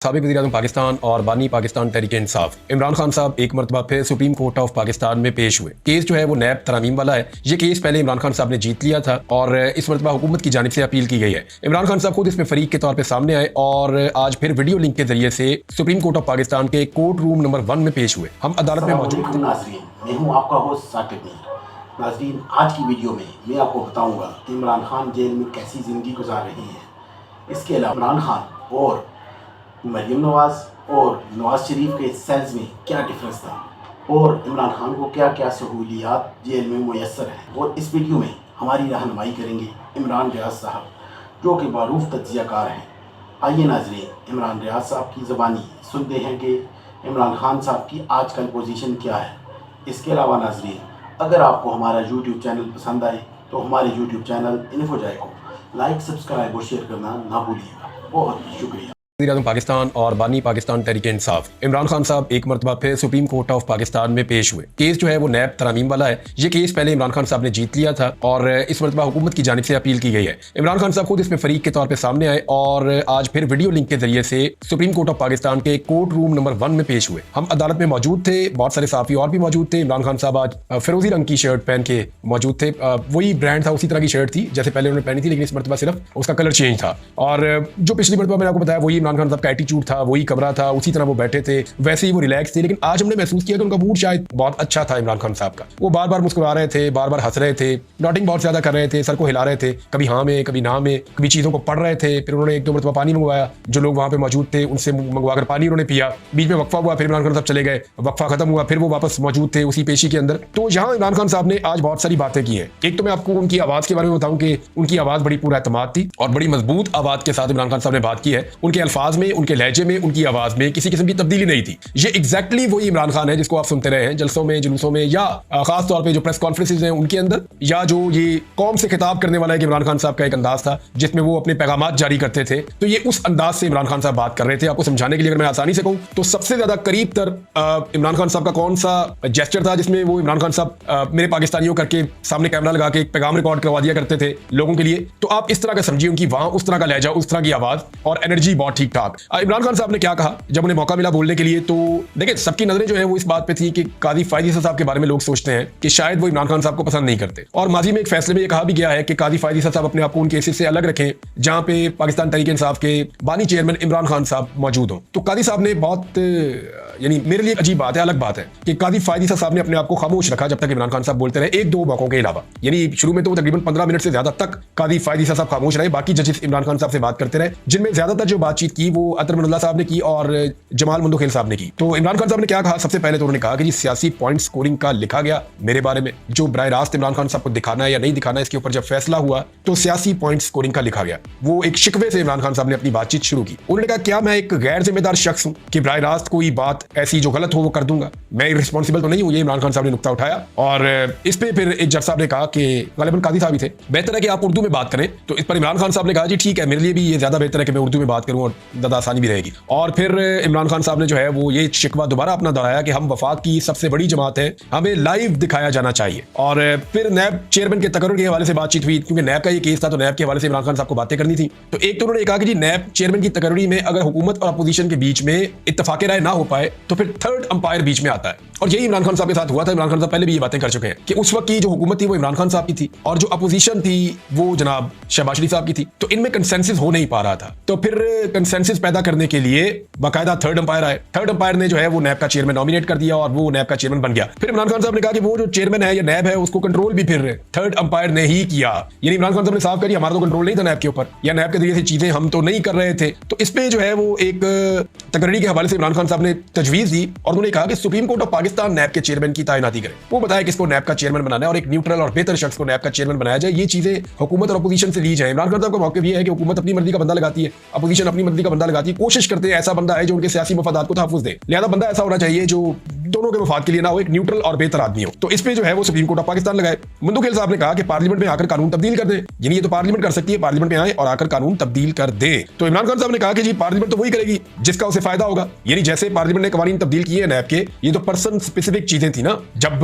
साबिक वज़ीर-ए-आज़म पाकिस्तान और बानी पाकिस्तान तहरीक इंसाफ इमरान खान साहब एक मरतबा फिर सुप्रीम कोर्ट ऑफ पाकिस्तान में पेश हुए। केस जो है वो नैब तरामीम वाला है। ये केस पहले इमरान खान साहब ने जीत लिया था और इस मरतबा हुकूमत की जानिब से अपील की गई है। इमरान खान साहब खुद इसमें फरीक के तौर पर सामने आए और आज फिर वीडियो लिंक के जरिए से सुप्रीम कोर्ट ऑफ पाकिस्तान के कोर्ट रूम नंबर 1 में पेश हुए। हम अदालत में मौजूद थे। मैं हूँ आपका होस्ट साकिब मीर। नाज़रीन, आज की वीडियो में मैं आपको बताऊंगा कि इमरान खान जेल में कैसी ज़िंदगी गुजार रहे हैं। इसके अलावा इमरान खान और मरीम नवाज़ और नवाज़ शरीफ के सेल्स में क्या डिफरेंस था और इमरान खान को क्या क्या सहूलियात जेल में मुयसर हैं। और इस वीडियो में हमारी रहनुमाई करेंगे इमरान रियाज साहब, जो कि मारूफ तज्ज़ियाकार हैं। आइए नाज़रीन, इमरान रियाज साहब की ज़बानी सुनते हैं कि इमरान खान साहब की आजकल पोजीशन क्या है। इसके अलावा नाज़रीन, अगर आपको हमारा यूट्यूब चैनल पसंद आए तो हमारे यूट्यूब चैनल इन्फोजाय को लाइक, सब्सक्राइब और शेयर करना ना भूलिएगा। बहुत शुक्रिया। वज़ीर-ए-आज़म पाकिस्तान और बानी पाकिस्तान तहरीक इंसाफ इमरान खान साहब एक मरतबा फिर सुप्रीम कोर्ट ऑफ पाकिस्तान में पेश हुए। केस जो है वो नैब तरामीम वाला है। ये केस पहले इमरान खान साहब ने जीत लिया था और इस मरतबा हुकूमत की जानिब से अपील की गई है। इमरान खान साहब खुद इसमें फरीक के तौर पर सामने आए और आज फिर वीडियो लिंक के जरिए से सुप्रीम कोर्ट ऑफ पाकिस्तान के कोर्ट रूम नंबर 1 में पेश हुए। हम अदालत में मौजूद थे, बहुत सारे साफी और भी मौजूद थे। इमरान खान साहब आज फिरोजी रंग की शर्ट पहन के मौजूद थे। वही ब्रांड था, उसी तरह की शर्ट थी जैसे पहले उन्होंने पहनी थी, लेकिन इस मरतबा सिर्फ उसका कलर चेंज था। और जो पिछली मरतबा मैंने आपको बताया वही इमरान खान साहब का एटीट्यूड था, वही कमरा था, उसी तरह वो बैठे थे, वैसे ही वो रिलैक्स थे। लेकिन आज हमने महसूस किया कि उनका मूड शायद बहुत अच्छा था इमरान खान साहब का। वो बार बार मुस्कुरा रहे थे, बार बार हंस रहे थे, नोटिंग बहुत ज्यादा कर रहे थे, सर को हिला रहे थे, कभी हाँ में कभी ना में, कभी चीज़ों को पढ़ रहे थे। फिर उन्होंने एक दो मरतबा पानी मंगवाया, जो लोग वहाँ पे मौजूद थे उनसे मंगवाकर पानी उन्होंने पिया। बीच में वक्फा हुआ, फिर इमरान खान साहब चले गए, वक्फा खत्म हुआ, फिर वो वापस मौजूद थे उसी पेशी के अंदर। तो यहाँ इमरान खान साहब ने आज बहुत सारी बातें की हैं। एक तो मैं आपको उनकी आवाज़ के बारे में बताऊँ कि उनकी आवाज़ बड़ी पूरा एतमाद थी और बड़ी मजबूत आवाज़ के साथ इमरान खान साहब ने बात की है। उनके अल्फाज में, उनके लहजे में, उनकी आवाज़ में किसी किस्म की तब्दीली नहीं थी। ये एग्जैक्टली वही इमरान खान है जिसको आप सुनते रहे हैं जलसों में, जुलूसों में, या खास तौर पे जो प्रेस कॉन्फ्रेंसेस हैं उनके अंदर, या जो ये कौम से खिताब करने वाला है कि इमरान खान साहब का एक अंदाज था जिसमें वो अपने पैगामात जारी करते थे। तो ये उस अंदाज से इमरान खान साहब बात कर रहे थे। आपको समझाने के लिए अगर मैं आसानी से कहूं तो सबसे ज्यादा करीब तर इमरान खान साहब का कौन सा जेस्चर था जिसमें वो इमरान खान साहब मेरे पाकिस्तानियों करके सामने कैमरा लगा के एक पैगाम रिकॉर्ड करवा दिया करते थे लोगों के लिए। तो आप इस तरह का समझिए, उनकी वहां उस तरह का लहजा, उस तरह की आवाज और एनर्जी बहुत ठीक ठाक। इमरान खान साहब ने क्या कहा जब उन्हें मौका मिला बोलने के लिए, तो देखिए सबकी नजरें जो है वो इस बात पे थी कि काजी फायद ईसा साहब के बारे में लोग सोचते हैं कि शायद वो इमरान खान साहब को पसंद नहीं करते। और माजी में एक फैसले में ये कहा भी गया है कि काजी फायद ईसा साहब अपने आप को उन केसेस से अलग रखें जहां पे पाकिस्तान तहरीक इंसाफ के बानी चेयरमैन इमरान खान साहब मौजूद हों। तो काजी साहब ने बहुत, यानी मेरे लिए अजीब बात है, अलग बात है कि काजी फायद ईसा साहब ने अपने आप को खामोश रखा जब तक इमरान खान साहब बोलते रहे, एक दो मौकों के अलावा। यानी शुरू में तो तकरीबन 15 मिनट से ज्यादा तक काजी फायद ईसा साहब खामोश रहे, बाकी जजेस इमरान खान साहब से बात करते रहे, जिनमें ज्यादातर जो बातचीत की वो अतर मनल्ला साहब ने की और जमाल मुंदोखेल साहब ने की। तो इमरान खान साहब ने क्या कहा, सबसे पहले तो उन्होंने कहा कि जी सियासी पॉइंट स्कोरिंग का लिखा गया मेरे बारे में, जो बराह रास्त इमरान खान साहब को दिखाना है या नहीं दिखाना है इसके ऊपर जब फैसला हुआ तो सियासी पॉइंट स्कोरिंग का लिखा गया। वो एक शिकवे से इमरान खान साहब ने अपनी बातचीत शुरू की। उन्होंने कहा क्या मैं एक गैर जिम्मेदार शख्स हूं कि बराह रास्त कोई बात ऐसी जो गलत हो वो कर दूंगा, मैं रिस्पॉन्सिबल तो नहीं हूं। ये इमरान खान साहब ने नुक्ता उठाया और इस पे फिर एक जज साहब ने कहा कि गालिबन काजी साहब ही थे, बेहतर है कि आप उर्दू में बात करें। तो इस पर इमरान खान साहब ने कहा जी ठीक है, मेरे लिए भी ये ज्यादा बेहतर है कि मैं उर्दू में बात करूं और ज्यादा आसानी भी रहेगी। और फिर इमरान खान साहब ने जो है वो ये शिकवा दोबारा अपना दोहराया कि हम वफाक की सबसे बड़ी जमात है, हमें लाइव दिखाया जाना चाहिए। और फिर नैब चेयरमैन के तकर्रुर के हवाले से बातचीत हुई, क्योंकि नैब का ये केस था तो नैब के हवाले से इमरान खान साहब को बातें करनी थी। तो एक तो उन्होंने कहा कि जी नैब चेयरमैन की तकर्रुरी में अगर हुकूमत और अपोजिशन के बीच में इत्तफाक राय ना हो पाए तो फिर थर्ड अंपायर बीच में आता है। और यही इमरान खान साहब के साथ हुआ था। इमरान खान साहब पहले भी ये बातें कर चुके हैं कि उस वक्त की जो हुकूमत थी वो इमरान खान साहब की थी और जो अपोजिशन थी वो जनाब शहबाज शरीफ साहब की थी। तो इनमें कंसेंसस हो नहीं पा रहा था। तो फिर कंसेंसस पैदा करने के लिए बाकायदा थर्ड अंपायर आए। थर्ड अंपायर ने जो है वो नैब का चेयरमैन नॉमिनेट कर दिया और वो नैब का चेयरमैन बन गया। फिर इमरान खान साहब ने कहा कि वो जो चेयरमैन है या नैब है उसको कंट्रोल भी फिर थर्ड अंपायर ने ही किया। यानी इमरान खान साहब ने साफ करी हमारा तो कंट्रोल नहीं था नैब के ऊपर, या नैब के जरिए से चीजें हम तो नहीं कर रहे थे। तो इस पे जो है वो एक तकरीर के हवाले से इमरान खान साहब ने तजवीज दी और उन्होंने कहा कि सुप्रीम कोर्ट ऑफ पाकिस्तान नैब के चेयरमैन की तैनाती करे, वो बताया किसको नैब का चेयरमैन बनाना है और एक न्यूट्रल और बेहतर शख्स को नैब का चेयरमैन बनाया जाए। ये चीजें हुकूमत और अपोजिशन से ली जाए। इमरान खान साहब का मौक़िफ़ ये है कि हुकूमत अपनी मर्जी का बंदा लगाती है, अपोजिशन अपनी मर्जी का बंदा लगाती है, कोशिश करते हैं ऐसा बंदा है जो उनके सियासी मफादात को तहफ़्फ़ुज़ दे। लिहाजा बंदा ऐसा होना चाहिए जो दोनों के मफाद के लिए ना हो, एक न्यूट्रल और बेहतर आदमी हो। तो इस पे जो है वो सुप्रीम कोर्ट ऑफ पाकिस्तान लगाए। मंदू खेल साहब ने कहा कि पार्लियामेंट में आकर कानून तब्दील कर दे, यानी ये तो पार्लियामेंट कर सकती है, पार्लियामेंट में आए और आकर कानून तब्दील कर दे। तो इमरान खान साहब ने कहा कि जी पार्लियामेंट तो वही करेगी जिसका उसे फायदा होगा, यानी जैसे पार्लियामेंट ने कवानीन तब्दील किए नैब के, ये तो पर्सन स्पेसिफिक चीजें थी ना। जब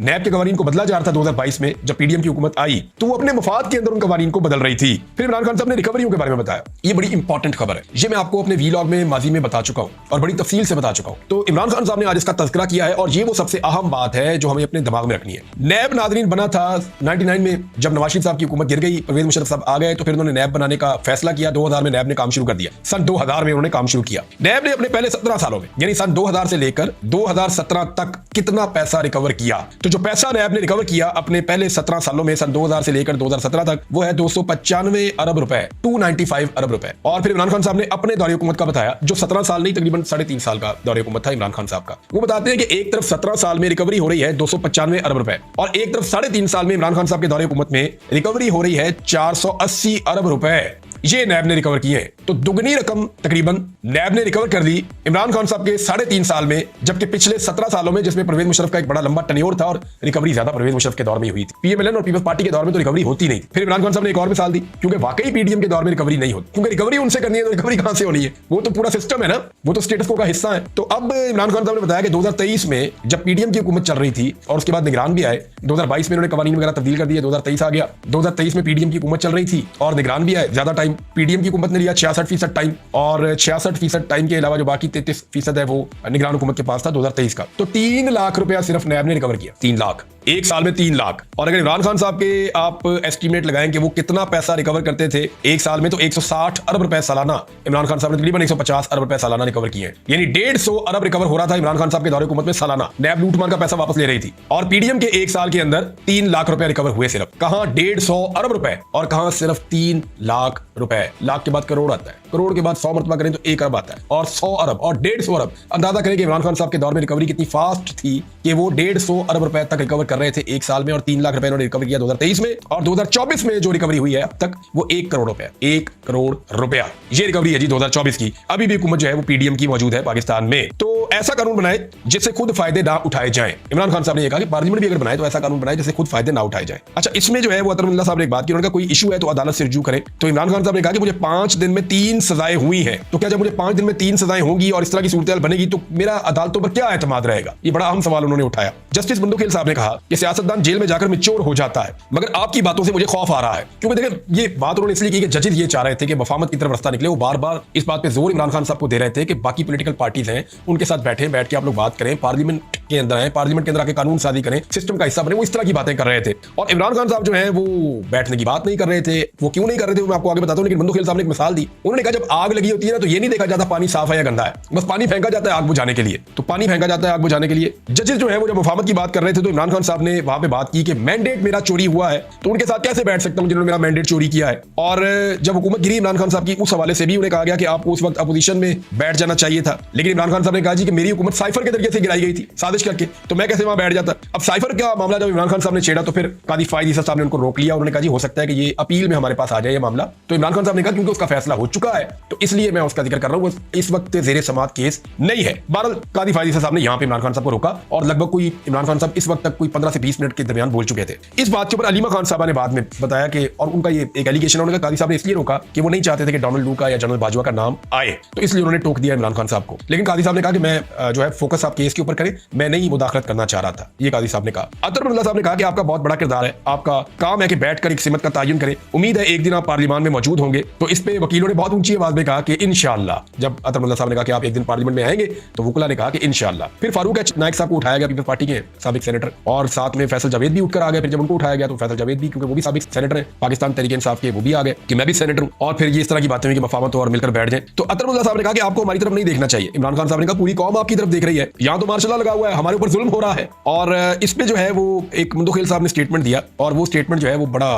नैब के कवानीन को बदला जा रहा था 2022 में, जब पीडीएम की हुकूमत आई तो वो अपने मफाद के अंदर उन कवानीन को बदल रही थी। फिर इमरान खान साहब ने रिकवरियों के बारे में बताया। ये बड़ी इंपॉर्टेंट खबर है, ये मैं आपको अपने वीलॉग में माजी में बता चुका हूं और बड़ी तफसील से बता चुका हूं। तो इमरान खान साहब ने आज इसका तज़किरा किया है और ये वो सबसे अहम बात है जो हमें अपने दिमाग में रखनी है। नैब नादरीन बना था 99 में, जब नवाज शरीफ साहब की हुकूमत गिर गई, परवेज मुशर्रफ साहब आ गए, तो फिर उन्होंने नैब बनाने का फैसला किया। 2000 में नैब ने काम शुरू कर दिया। सन 2000 में उन्होंने काम शुरू किया। नैब ने अपने पहले 17 सालों में, यानी सन 2000 से लेकर 2017 तक कितना पैसा रिकवर किया? तो जो पैसा नैब ने रिकवर किया अपने पहले 17 सालों में, सन 2000 से लेकर 2017 तक, वो है 295 अरब रुपए, 295 अरब रुपए। और फिर इमरान खान साहब ने अपने दौरे हुकूमत का बताया, जो 17 साल नहीं तकरीबन 3.5 साल का दौरे हुकूमत था इमरान खान साहब का। वो बताते हैं कि एक तरफ 17 साल में रिकवरी हो रही है 295 अरब रुपए, और एक तरफ 3.5 साल में इमरान खान साहब के दौरे हुकूमत में रिकवरी हो रही है 480 अरब रुपए। ये नैब ने रिकवर किए हैं। तो दुगनी रकम तकरीबन नैब ने रिकवर कर दी इमरान खान साहब के 3.5 साल में, जबकि पिछले 17 सालों में, जिसमें परवेज मुशर्रफ का एक बड़ा लंबा टेन्योर था और रिकवरी ज्यादा परवेज मुशर्रफ के दौर में हुई थी। पीएमएलएन और पीपल्स पार्टी के दौर में तो रिकवरी होती नहीं थी। फिर इमरान खान साहब ने एक और मिसाल दी, क्योंकि वाकई पीडीएम के दौर में रिकवरी नहीं होती, क्योंकि रिकवरी उनसे करनी है तो रिकवरी कहां से होनी है? वो तो पूरा सिस्टम है ना, वो तो स्टेटस को का हिस्सा है। तो अब इमरान खान साहब ने बताया कि 2023 में जब पीडीएम की हुकूमत चल रही थी और उसके बाद निगरान भी आए, 2022 में उन्होंने कवानीन वगैरह तब्दील कर दिए, 2023 आ गया, 2023 में पीडीएम की हुकूमत चल रही थी और निगरान भी आए। ज्यादा टाइम पीडीएम की हुकूमत ने लिया, 66% टाइम, और 66% टाइम के अलावा जो बाकी 33% है वो निगरान हुकूमत के पास था 2023 का। तो 3 लाख रुपया सिर्फ नैब ने रिकवर किया। 3 लाख एक साल में, 3 लाख। और अगर इमरान खान साहब के आप एस्टीमेट लगाएं कि वो कितना पैसा रिकवर करते थे एक साल में, तो 160 अरब रुपए सालाना इमरान खान साहब ने तकरीबन 150 अरब रुपए सालाना रिकवर किए हैं, यानी 150 अरब रिकवर हो रहा था इमरान खान साहब के दौरे हुकूमत में सालाना। नैब लूटमार का पैसा वापस ले रही थी और पीडीएम के एक साल के अंदर 3 लाख रुपए रिकवर हुए सिर्फ। कहां 150 अरब रुपए और कहां सिर्फ 3 लाख रुपए। लाख के बाद करोड़ आता है, करोड़ के बाद 100 मरतबा करें तो 1 अरब आता है, और 100 अरब और 150 अरब। अंदाजा करें कि इमरान खान साहब के दौर में रिकवरी कितनी फास्ट थी कि वो 150 अरब रुपए तक रिकवर कर रहे थे एक साल में, और 3 लाख रुपए उन्होंने रिकवर किया 2023 में। और 2024 में जो रिकवरी हुई है अब तक वो 1 करोड़ रुपया, 1 करोड़ रुपया ये रिकवरी है जी 2024 की। अभी भी हुकूमत जो है वो पीडीएम की मौजूद है पाकिस्तान में। तो ऐसा कानून बनाए जिससे खुद फायदे ना उठाए जाएं। इमरान खान साहब ने कहा कि पार्लियामेंट भी अगर बनाए तो ऐसा कानून बनाए जिससे खुद फायदे ना उठाए जाएं। अच्छा, इसमें जो है वो अतरमुल्लाह साहब ने एक बात की, उन्होंने कहा कोई इशू है तो अदालत से रुजू करें। तो इमरान खान साहब ने कहा कि मुझे 5 दिन में 3 सजाएं हुई हैं, तो क्या जब मुझे 5 दिन में 3 सजाएं होंगी और इस तरह की सूरत बनेगी तो मेरा अदालतों पर क्या एतमाद रहेगा? ये बड़ा अहम सवाल उन्होंने उठाया। जस्टिस मंदू खेल साहब ने कहा कि सियासतदान जेल में जाकर मैच्योर हो जाता है, मगर आपकी बातों से मुझे खौफ आ रहा है। क्योंकि देखिए ये बात उन्होंने इसलिए की कि जजेस ये चाह रहे थे कि वफामत की तरफ रास्ता निकले। वो बार बार इस बात पे जोर इमरान खान साहब को दे रहे थे कि बाकी पॉलिटिकल पार्टीज हैं उनके साथ बैठ के आप लोग बात करें, पार्लियामेंट के अंदर आए, पार्लियामेंट के अंदर आके कानून साजी करें, सिस्टम का हिस्सा बने। वो इस तरह की बातें कर रहे थे और इमरान खान साहब जो है वो बैठने की बात नहीं कर रहे थे। वो क्यों नहीं कर रहे थे मैं आपको आगे बताता हूं, लेकिन मंदू खेल साहब ने एक मिसाल दी। उन्होंने कहा जब आग लगी होती है ना तो ये नहीं देखा जाता पानी साफ है या गंदा है, बस पानी फेंका जाता है आग बुझाने के लिए। तो पानी फेंका जाता है आग बुझाने के लिए। जजेस जो है वो जब वफामत की बात कर रहे थे तो इमरान खान साहब ने वहां पे बात की कि मैंडेट मेरा चोरी हुआ है, तो उनके साथ कैसे बैठ सकता हूं जिन्होंने मेरा मैंडेट चोरी किया है। और जब हुकूमत गिरी इमरान खान साहब की, उस हवाले से भी उन्हें कहा गया कि आपको उस वक्त अपोजिशन में बैठ जाना चाहिए था, लेकिन इमरान खान साहब ने कहा जी कि मेरी हुकूमत साइफर के तरीके से गिराई गई थी, साजिश करके, तो मैं कैसे वहां बैठ जाता। अब साइफर का मामला जब इमरान खान साहब ने छेड़ा तो फिर कादी फायद ईसा साहब ने उनको रोक लिया। उन्होंने कहा जी हो सकता है कि ये अपील में हमारे पास आ जाए ये मामला। तो इमरान खान साहब ने कहा क्योंकि उसका फैसला हो चुका है तो इसलिए मैं उसका जिक्र कर रहा हूं, इस वक्त जेरे समात केस नहीं है। बहरहाल कादी फायद ईसा साहब ने यहां पे इमरान खान साहब को रोका और लगभग कोई इमरान खान साहब इस वक्त तक कोई 15 से 20 मिनट के दरमियान बोल चुके थे। इस बात के ऊपर अलीमा खान साहब ने बाद में बताया कि, और उनका ये एक एलिगेशन है, उन्होंने कहा कादी साहब ने इसलिए रोका कि वो नहीं चाहते थे कि डोनाल्ड लू का या जनरल बाजवा का नाम आए, तो इसलिए उन्होंने टोक दिया इमरान खान साहब को। लेकिन कादी साहब ने कहा कि मैं जो है फोकस आप केस के ऊपर करें, मैं नहीं मुदाखलत करना चाह रहा था, ये कादी साहब ने कहा। अतरमुल्लाह साहब ने कहा कि आपका बहुत बड़ा किरदार है, आपका काम है कि बैठकर एक सिमत का तायुन करें, उम्मीद है एक दिन आप पार्लियामान में मौजूद होंगे। तो इस पे वकीलों ने बहुत ऊंची आवाज में कहा कि इंशाअल्लाह। जब अतरमुल्लाह साहब ने कहा कि आप एक दिन पार्लियामेंट में आएंगे तो वकीला ने कहा कि इंशाअल्लाह। फिर फारूक नाइक साहब को उठाया गया, पीपल्स पार्टी के साबिक सेनेटर, और साथ में फैसल जावेद भी उठकर आ गए। फिर जब उनको उठाया गया तो फैसल जावेद भी, क्योंकि वो भी साबिक सेनेटर हैं पाकिस्तान तहरीक इंसाफ के, वो भी आ गए कि मैं भी सेनेटर हूं। और फिर ये इस तरह की बातें हुई कि मफामत हो और मिलकर बैठ जाए। तो अतरमुल्लाह साहब ने कहा कि आपको हमारी तरफ नहीं देखना चाहिए। इमरान खान साहब ने कहा पूरी कौम आपकी तरफ देख रही है, यहां तो मार्शल लॉ लगा हुआ है, हमारे ऊपर जुल्म हो रहा है। और इस पे जो है वो एक मंदू खेल साहब ने स्टेटमेंट दिया और वो स्टेटमेंट जो है वो बड़ा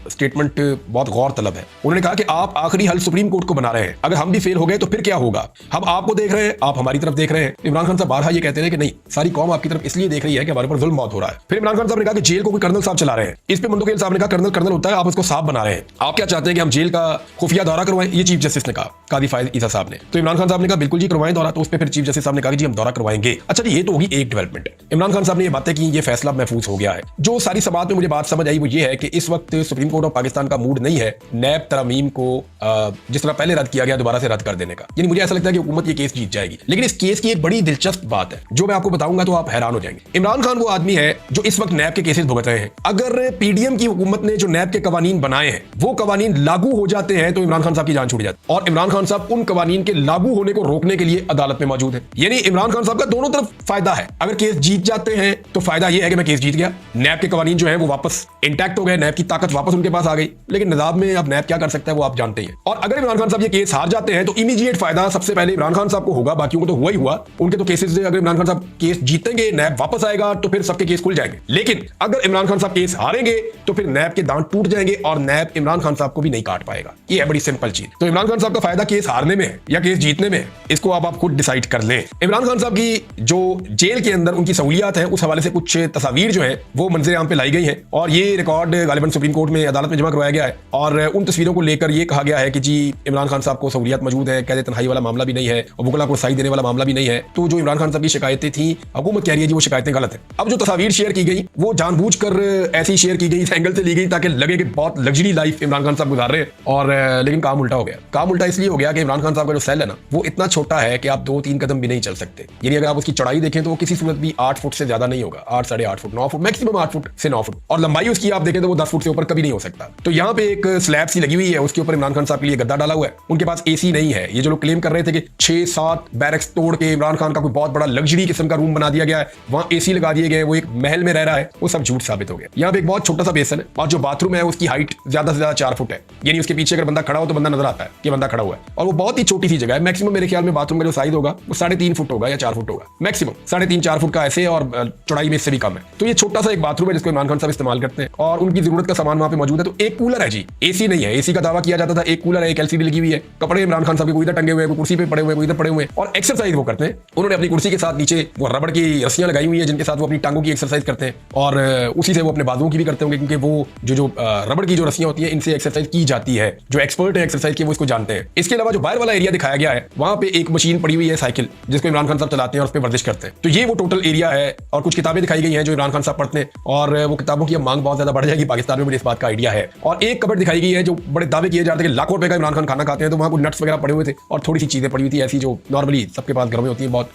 स्टेटमेंट बहुत गौर तलब है। उन्होंने कहा कि आप आखिरी हल सुप्रीम कोर्ट को बना रहे हैं, अगर हम भी फेल हो गए तो फिर क्या होगा? हम आपको देख रहे हैं, आप हमारी तरफ देख रहे हैं। इमरान खान साहब बारहा ये कहते रहे कि नहीं, सारी कौम आपकी तरफ इसलिए देख रही है कि हमारे ऊपर जुल्म बहुत हो रहा है, फिर इमरान खान साहब ने कहा कि जेल को कोई कर्नल साहब चला रहे हैं। इस पे मंदोखेल साहब ने कहा कर्नल कर्नल होता है, आप उसको साहब बना रहे हैं, आप क्या चाहते हैं कि हम जेल का खुफिया दौरा करवाएं? ये चीफ जस्टिस ने कहा, कादी फायद ईसा साहब ने। तो इमरान खान साहब ने कहा बिल्कुल जी करवाएं दौरा। तो उस पर फिर चीफ जस्टिस साहब ने कहा कि जी हम दौरा करवाएंगे। अच्छा जी, ये तो होगी एक डेवलपमेंट। इमरान खान साहब ने ये बातें की, ये फैसला महफूज हो गया है। जो सारी समात में मुझे बात समझ आई वो ये है कि इस वक्त सुप्रीम कोर्ट ऑफ पाकिस्तान का मूड नहीं है नैब तरमीम को जिस तरह पहले रद्द किया गया दोबारा से रद्द कर देने का। यानी मुझे ऐसा लगता है कि हुकूमत ये केस जीत जाएगी। लेकिन इस केस की एक बड़ी दिलचस्प बात है जो मैं आपको बताऊंगा तो आप हैरान हो जाएंगे। इमरान खान वो आदमी है जो इस वक्त नैब के केसेस भुगत रहे हैं। अगर पीडीएम की हुकूमत ने जो नैब के कवानीन बनाए हैं वो कवानीन लागू हो जाते हैं तो इमरान खान साहब की जान छूट जाती है। और इमरान खान साहब उन कवानीन के लागू होने को रोकने के लिए अदालत में मौजूद है। यानी इमरान खान साहब का दोनों तरफ फायदा है। अगर केस जीत जाते हैं तो फायदा यह है कि मैं केस जीत गया, नैब के कवानीन जो है वो वापस इंटैक्ट हो गए, नैब की ताकत वापस उनके पास आ गई। लेकिन निजाम में अब नैब क्या कर सकता है वो आप जानते हैं। और अगर इमरान खान साहब ये केस हार जाते हैं तो इमीडिएट फायदा सबसे पहले इमरान खान साहब को होगा, बाकियों को तो हुआ ही हुआ। उनके तो केसेस से अगर इमरान खान साहब केस जीतेंगे नैब वापस आएगा तो फिर सबके केस खुल जाएंगे। लेकिन अगर इमरान खान साहब केस हारेंगे तो फिर नैब के दांत टूट जाएंगे और नैब इमरान खान साहब को भी नहीं काट पाएगा। ये है बड़ी सिंपल चीज। तो इमरान खान साहब का फायदा केस हारने में है या केस जीतने में, इसको आप खुद डिसाइड कर लें। इमरान खान साहब की जो जेल के अंदर उनकी सहूलियात है उस हवाले से कुछ तस्वीर जो है वो मंजर आम पे लाई गई है और ये रिकॉर्ड गालिबन सुप्रीम कोर्ट में अदालत में जमा करवाया गया है। और उन तस्वीरों को लेकर ये कहा गया है कि जी इमरान खान साहब को सहूलियत मौजूद है, कैद तन्हाई वाला मामला भी नहीं है और वकला को सही देने वाला मामला भी नहीं है। तो जो इमरान खान साहब की शिकायतें थी हुकूमत कह रही है जी वो शिकायतें गलत है। अब जो तस्वीर शेयर की गई वो जानबूझकर ऐसी शेयर की गई, इस एंगल से ली गई ताकि लगे कि बहुत लग्जरी लाइफ इमरान खान साहब गुजार रहे हैं। और लेकिन काम उल्टा हो गया। काम उल्टा इसलिए हो गया कि इमरान खान साहब का जो सेल है ना वो इतना छोटा है कि आप 2-3 कदम भी नहीं चल सकते। यानी अगर आप उसकी चौड़ाई देखें तो वो किसी सूरत भी 8 फुट से ज्यादा नहीं होगा, 8, साढ़े 8 फुट, 9 फुट, मैक्सिमम 8 फुट से 9 फुट। और लंबाई उसकी आप देखें तो वो 10 फुट से ऊपर कभी नहीं हो सकता। तो यहाँ पे एक स्लैब सी लगी हुई है, उसके ऊपर इमरान खान साहब के लिए गद्दा डाला हुआ है। उनके पास एसी नहीं है। ये जो लोग क्लेम कर रहे थे कि 6-7 बैरक्स तोड़ के इमरान खान का कोई बहुत बड़ा लग्जरी किस्म का रूम बना दिया गया है, वहां एसी लगा दिए गए, वो एक महल में रह रहा है, वो सब झूठ साबित हो गया। यहाँ पे एक बहुत छोटा सा बेसन है और जो बाथरूम है उसकी हाइट ज्यादा से ज्यादा 4 फुट है। यानी उसके पीछे अगर बंदा खड़ा हो तो बंदा नजर आता है कि बंदा खड़ा हुआ है। और वो बहुत ही छोटी सी जगह है। मैक्सिमम मेरे ख्याल में बाथरूम का जो साइज होगा वो 3.5 फुट होगा या 4 फुट होगा, मैक्सिमम 3.5-4 फुट का ऐसे, और चौड़ाई में इससे भी कम है। तो ये छोटा सा एक बाथरूम है जिसको इमरान खान साहब इस्तेमाल करते हैं और उनकी जरूरत का सामान वहां पे मौजूद है। तो एक कूलर है जी, एसी नहीं है। एसी का दावा किया जाता था, एक कूलर है, एक एलसीडी लगी हुई है, कपड़े इमरान खान साहब के कोई इधर टंगे हुए हैं, कोई कुर्सी पे पड़े हुए हैं, कोई इधर पड़े हुए हैं और एक्सरसाइज वो करते हैं। उन्होंने अपनी कुर्सी के साथ नीचे वो रबड़ की रस्सियां लगाई हुई है जिनके साथ वो अपनी टांगों की एक्सरसाइज करते हैं और उसी से वो अपने बाजुओं की भी करते होंगे क्योंकि वो जो रबड़ की जो रस्सियां होती है इनसे एक्सरसाइज की जाती है। जो एक्सपर्ट है एक्सरसाइज के वो इसको जानते हैं। इसके अलावा जो बाहर वाला एरिया दिखाया गया है वहां पे एक मशीन पड़ी हुई है साइकिल, जिसको इमरान खान साहब चलाते हैं और उस पर वर्जिश करते हैं। तो ये वो टोटल एरिया है। और कुछ किताबें दिखाई गई हैं जो इमरान खान साहब पढ़ते हैं और वो किताबों की मांग बहुत ज्यादा बढ़ जाएगी पाकिस्तान में, मुझे इस बात का आइडिया है। और एक कबर्ड दिखाई गई है जो बड़े दावे किए जाते हैं कि लाखों रुपए का इमरान खान खाना खाते हैं। तो वहां कुछ नट्स वगैरह पड़े हुए थे और थोड़ी सी चीजें पड़ी हुई थी ऐसी जो नॉर्मली सबके पास घर में होती है, बहुत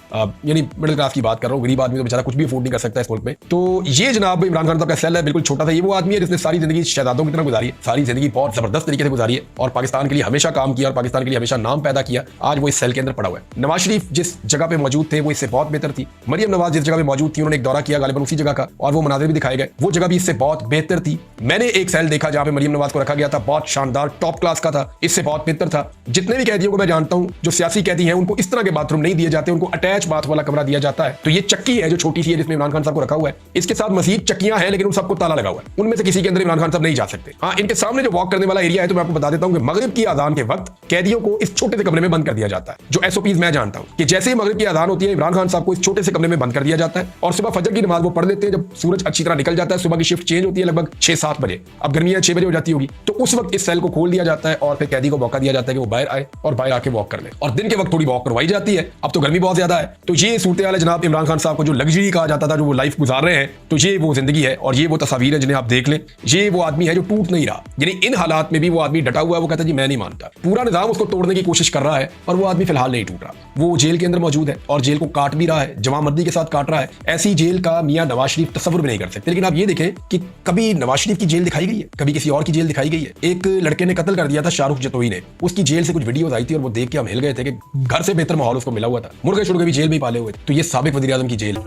यानी मिडिल क्लास की बात कर रहा हूँ। गरीब आदमी तो बेचारा कुछ भी अफोर्ड नहीं कर सकता इस मुल्क में। तो ये जनाब इमरान खान साहब का सेल है, बिल्कुल छोटा सा। ये वो आदमी है जिसने सारी जिंदगी शहजादों की तरह गुजारी है, सारी जिंदगी बहुत जबरदस्त तरीके से गुजारी है और पाकिस्तान के लिए हमेशा काम किया और पाकिस्तान के लिए हमेशा नाम पैदा किया। आज वो इस सेल के अंदर पड़ा हुआ है। नवाज शरीफ जिस जगह पे मौजूद थे वो इससे बहुत बेहतर थी। मरियम नवाज जिस जगह पे मौजूद थी उन्होंने एक दौरा किया गालिबन उसी जगह का और वो मनाजिर भी दिखाए गए, वो जगह भी इससे बहुत बेहतर थी। मैंने एक सेल देखा जहां पे मरियम नवाज को रखा गया था, बहुत शानदार टॉप क्लास का था, इससे बहुत बेहतर था। जितने भी कैदियों को मैं जानता हूं जो सियासी कैदी हैं उनको इस तरह के बाथरूम नहीं दिए जाते, उनको अटैच बाथ वाला कमरा दिया जाता है। तो ये चक्की है जो छोटी सी है जिसमें इमरान खान साहब को रखा हुआ है, इसके साथ मजीद चक्कियां हैं लेकिन उन सबको ताला लगा हुआ है। उनमें से किसी के अंदर इमरान खान साहब नहीं जा सकते। हाँ, इनके सामने जो वॉक करने वाला एरिया है तो मैं आपको बता देता हूं कि मगरिब की अजान के वक्त कैदियों को इस छोटे से कमरे में बंद कर दिया जाता है। जो एसओपीज मैं जानता हूं कि जैसे ही मगरिब की अजान होती है इमरान खान साहब को इस छोटे से कमरे में बंद कर दिया जाता है और सुबह फजर की नमाज वो पढ़ लेते हैं। जब सूरज अच्छी तरह निकल जाता है, सुबह की शिफ्ट चेंज होती है लगभग 6-7 बजे, अब गर्मियां 6 बजे हो जाती होगी, तो उस वक्त इस सेल को खोल दिया जाता है और फिर कैदी को मौका दिया जाता है कि वो बाहर आए और बाहर आके वॉक कर ले। और दिन के वक्त थोड़ी वॉक करवाई जाती है। अब तो गर्मी बहुत ज्यादा है तो ये सूरत हाल है जनाब। इमरान खान साहब को जो लग्जरी कहा जाता था, जो वो लाइफ गुजार रहे हैं, तो ये वो जिंदगी है और ये वो तस्वीर है जिन्हें आप देख लें। ये वो आदमी है जो टूट नहीं रहा, यानी इन हालात में भी वो आदमी डटा हुआ है। वो कहता है जी मैं नहीं मानता, पूरा निजाम उसको तोड़ने की कोशिश कर रहा है और वो आदमी फिलहाल नहीं टूट रहा। वो जेल के अंदर मौजूद है और जेल को काट भी रहा है, जवामर्दी के साथ काट रहा है। ऐसी जेल का मियां नवाज शरीफ तस्वुर भी नहीं कर सकते। लेकिन आप ये देखें कि कभी नवाज शरीफ की जेल दिखाई गई है, कभी किसी और की जेल दिखाई गई है। एक लड़के ने कत्ल कर दिया था शाहरुख जतोई ने, उसकी जेल से कुछ वीडियोस आई थी और वो देख के हम हिल गए थे कि घर से बेहतर माहौल उसको मिला हुआ था। मुर्गे शुर्गे भी जेल में ही पाले हुए थे। तो ये साबिक वज़ीर आज़म की जेल।